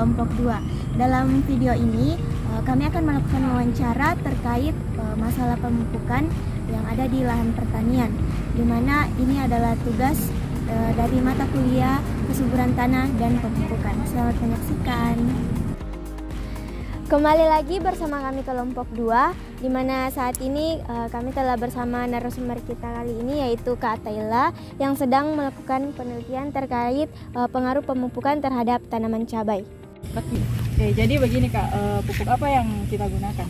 kelompok 2. Dalam video ini kami akan melakukan wawancara terkait masalah pemupukan yang ada di lahan pertanian, di mana ini adalah tugas dari mata kuliah kesuburan tanah dan pemupukan. Selamat menyaksikan. Kembali lagi bersama kami kelompok 2, di mana saat ini kami telah bersama narasumber kita kali ini, yaitu Kak Atayla, yang sedang melakukan penelitian terkait pengaruh pemupukan terhadap tanaman cabai. Oke, jadi begini Kak, pupuk apa yang kita gunakan?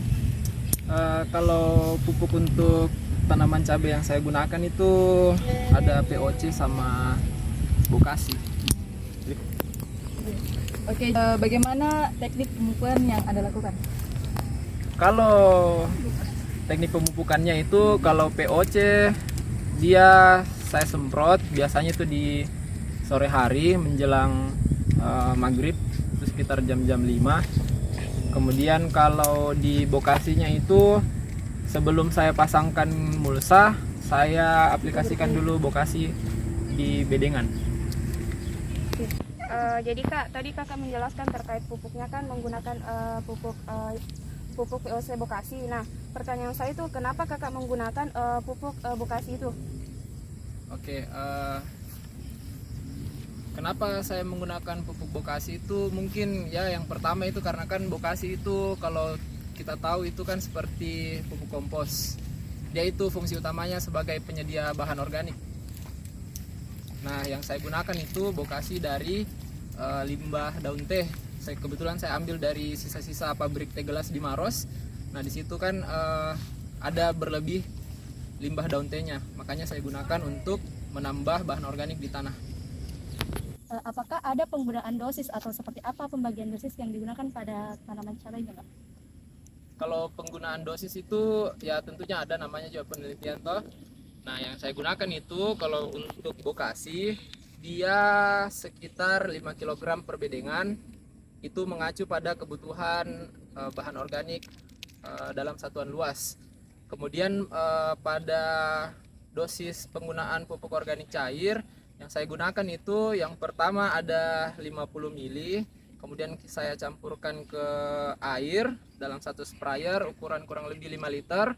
Kalau pupuk untuk tanaman cabai yang saya gunakan itu ada POC sama Bokasi. Oke, bagaimana teknik pemupukan yang Anda lakukan? Kalau teknik pemupukannya itu, kalau POC dia saya semprot biasanya itu di sore hari menjelang maghrib, itu sekitar jam-jam 5. Kemudian kalau di Bokasinya itu sebelum saya pasangkan mulsa, saya aplikasikan dulu Bokasi di bedengan. Jadi Kak, tadi Kakak menjelaskan terkait pupuknya kan menggunakan pupuk POC Bokasi. Nah, pertanyaan saya itu kenapa Kakak menggunakan pupuk Bokasi itu? Oke, kenapa saya menggunakan pupuk Bokasi itu mungkin ya yang pertama itu karena kan Bokasi itu kalau kita tahu itu kan seperti pupuk kompos. Dia itu fungsi utamanya sebagai penyedia bahan organik. Nah, yang saya gunakan itu Bokasi dari limbah daun teh. Kebetulan saya ambil dari sisa-sisa pabrik teh gelas di Maros. Nah, di situ kan ada berlebih limbah daun tehnya. Makanya saya gunakan untuk menambah bahan organik di tanah. Apakah ada penggunaan dosis atau seperti apa pembagian dosis yang digunakan pada tanaman cabai Kak? Kalau penggunaan dosis itu ya tentunya ada namanya juga penelitian toh. Nah, yang saya gunakan itu kalau untuk Bokasi dia sekitar 5 kg per bedengan, itu mengacu pada kebutuhan bahan organik dalam satuan luas. Kemudian pada dosis penggunaan pupuk organik cair yang saya gunakan itu yang pertama ada 50 ml, kemudian saya campurkan ke air dalam satu sprayer ukuran kurang lebih 5 liter.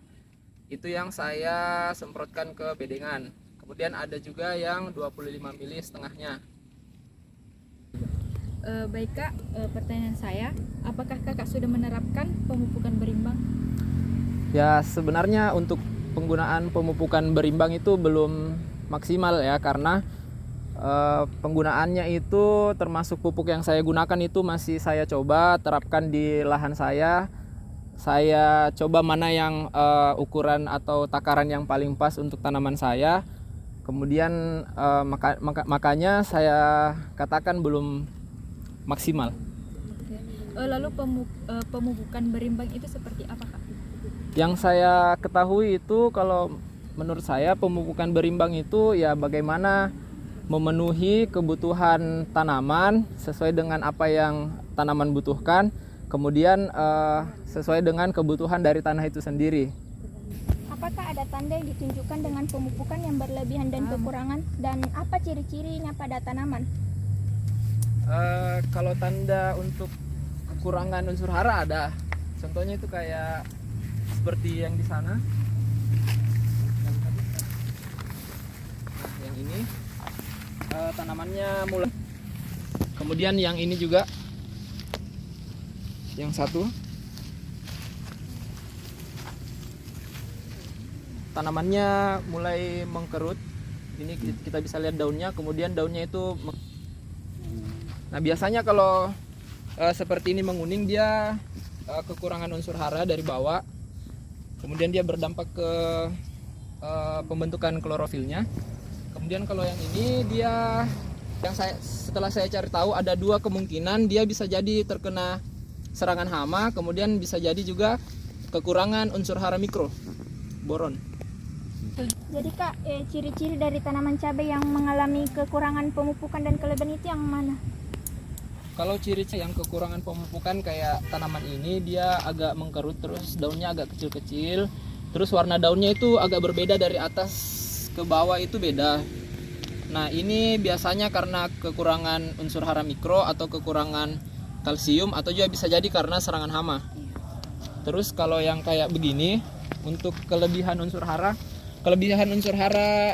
Itu yang saya semprotkan ke bedengan. Kemudian ada juga yang 25 ml setengahnya. Baik Kak, pertanyaan saya, apakah Kakak sudah menerapkan pemupukan berimbang? Ya, sebenarnya untuk penggunaan pemupukan berimbang itu belum maksimal ya, karena penggunaannya itu termasuk pupuk yang saya gunakan itu masih saya coba terapkan di lahan saya. Saya coba mana yang ukuran atau takaran yang paling pas untuk tanaman saya. Kemudian makanya saya katakan belum maksimal. Lalu pemupukan berimbang itu seperti apa Kak? Yang saya ketahui itu kalau menurut saya pemupukan berimbang itu ya bagaimana memenuhi kebutuhan tanaman sesuai dengan apa yang tanaman butuhkan. Kemudian sesuai dengan kebutuhan dari tanah itu sendiri. Apakah ada tanda yang ditunjukkan dengan pemupukan yang berlebihan dan kekurangan, dan apa ciri-cirinya pada tanaman? Kalau tanda untuk kekurangan unsur hara ada. Contohnya itu kayak seperti yang di sana. Yang ini tanamannya mulai. Kemudian yang ini juga. Yang satu tanamannya mulai mengkerut. Ini kita bisa lihat daunnya, kemudian daunnya itu. Nah, biasanya kalau seperti ini menguning, dia kekurangan unsur hara dari bawah. Kemudian dia berdampak ke pembentukan klorofilnya. Kemudian kalau yang ini dia setelah saya cari tahu ada dua kemungkinan, dia bisa jadi terkena serangan hama, kemudian bisa jadi juga kekurangan unsur hara mikro, boron. Jadi Kak, ciri-ciri dari tanaman cabai yang mengalami kekurangan pemupukan dan kelebihan itu yang mana? Kalau ciri-ciri yang kekurangan pemupukan kayak tanaman ini, dia agak mengkerut, terus daunnya agak kecil-kecil, terus warna daunnya itu agak berbeda dari atas ke bawah, itu beda. Nah, ini biasanya karena kekurangan unsur hara mikro atau kekurangan kalsium atau juga bisa jadi karena serangan hama. Terus kalau yang kayak begini, untuk kelebihan unsur hara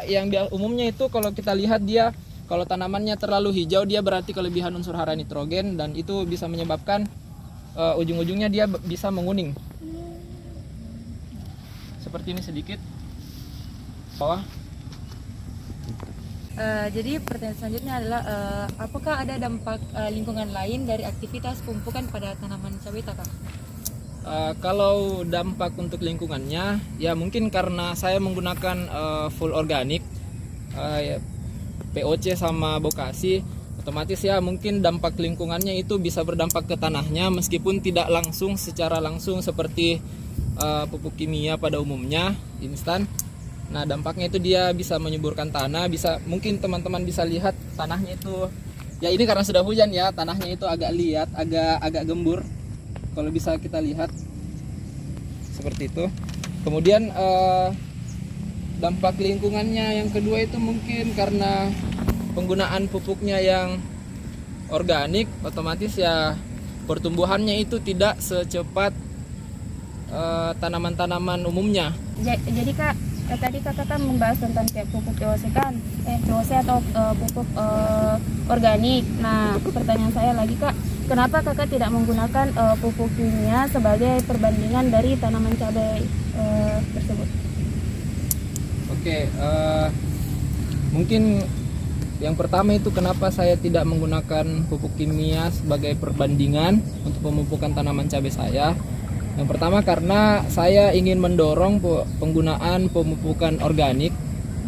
yang umumnya itu kalau kita lihat dia, kalau tanamannya terlalu hijau dia berarti kelebihan unsur hara nitrogen, dan itu bisa menyebabkan ujung-ujungnya dia bisa menguning. Seperti ini sedikit bawah. Jadi pertanyaan selanjutnya adalah apakah ada dampak lingkungan lain dari aktivitas pemupukan pada tanaman cabai, Kak? Kalau dampak untuk lingkungannya, ya mungkin karena saya menggunakan full organik, ya, POC sama bokasi, otomatis ya mungkin dampak lingkungannya itu bisa berdampak ke tanahnya meskipun tidak langsung secara langsung seperti pupuk kimia pada umumnya instan. Nah, dampaknya itu dia bisa menyuburkan tanah, mungkin teman-teman bisa lihat tanahnya itu, ya ini karena sudah hujan ya, tanahnya itu agak liat, agak gembur. Kalau bisa kita lihat seperti itu. Kemudian dampak lingkungannya yang kedua itu mungkin karena penggunaan pupuknya yang organik, otomatis ya pertumbuhannya itu tidak secepat tanaman-tanaman umumnya. Jadi Kak, tadi Kakak kan membahas tentang kayak pupuk POC kan, POC atau pupuk organik. Nah, pertanyaan saya lagi Kak, kenapa Kakak tidak menggunakan pupuk kimia sebagai perbandingan dari tanaman cabai tersebut? Oke, mungkin yang pertama itu kenapa saya tidak menggunakan pupuk kimia sebagai perbandingan untuk pemupukan tanaman cabai saya. Yang pertama karena saya ingin mendorong penggunaan pemupukan organik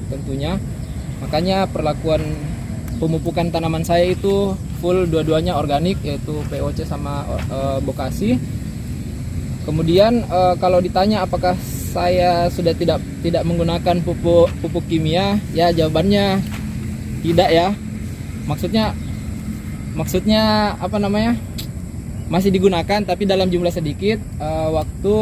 tentunya. Makanya perlakuan pemupukan tanaman saya itu full dua-duanya organik, yaitu POC sama bokasi. Kemudian kalau ditanya apakah saya sudah tidak menggunakan pupuk kimia, ya jawabannya tidak ya. Maksudnya apa namanya? Masih digunakan tapi dalam jumlah sedikit waktu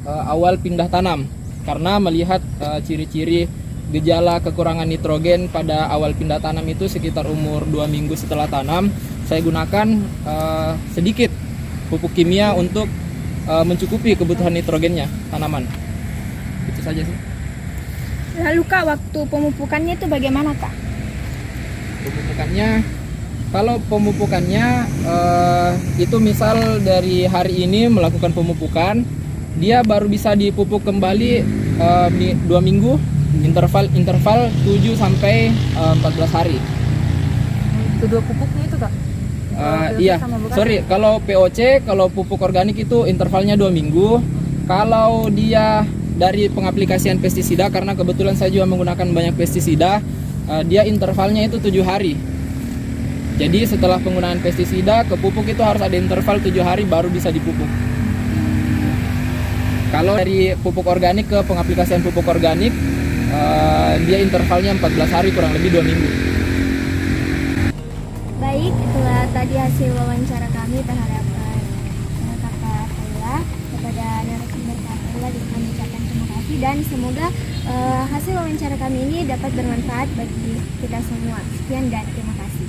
awal pindah tanam, karena melihat ciri-ciri gejala kekurangan nitrogen pada awal pindah tanam itu sekitar umur 2 minggu setelah tanam, saya gunakan sedikit pupuk kimia untuk mencukupi kebutuhan nitrogennya tanaman. Itu saja sih. Lalu Kak, waktu pemupukannya itu bagaimana Kak? Kalau pemupukannya itu misal dari hari ini melakukan pemupukan, dia baru bisa dipupuk kembali 2 minggu, interval 7 sampai 14 hari. Kedua pupuknya itu Kak? Iya, sorry, kalau POC, kalau pupuk organik itu intervalnya 2 minggu. Kalau dia dari pengaplikasian pestisida, karena kebetulan saya juga menggunakan banyak pestisida, dia intervalnya itu 7 hari. Jadi setelah penggunaan pestisida ke pupuk itu harus ada interval 7 hari baru bisa dipupuk. Kalau dari pupuk organik ke pengaplikasian pupuk organik, dia intervalnya 14 hari kurang lebih 2 minggu. Baik, itulah tadi hasil wawancara kami terhadap Kakak Kaila. Kepada narasumber Kak Kaila kami ucapkan terima kasih, dan semoga hasil wawancara kami ini dapat bermanfaat bagi kita semua. Sekian dan terima kasih.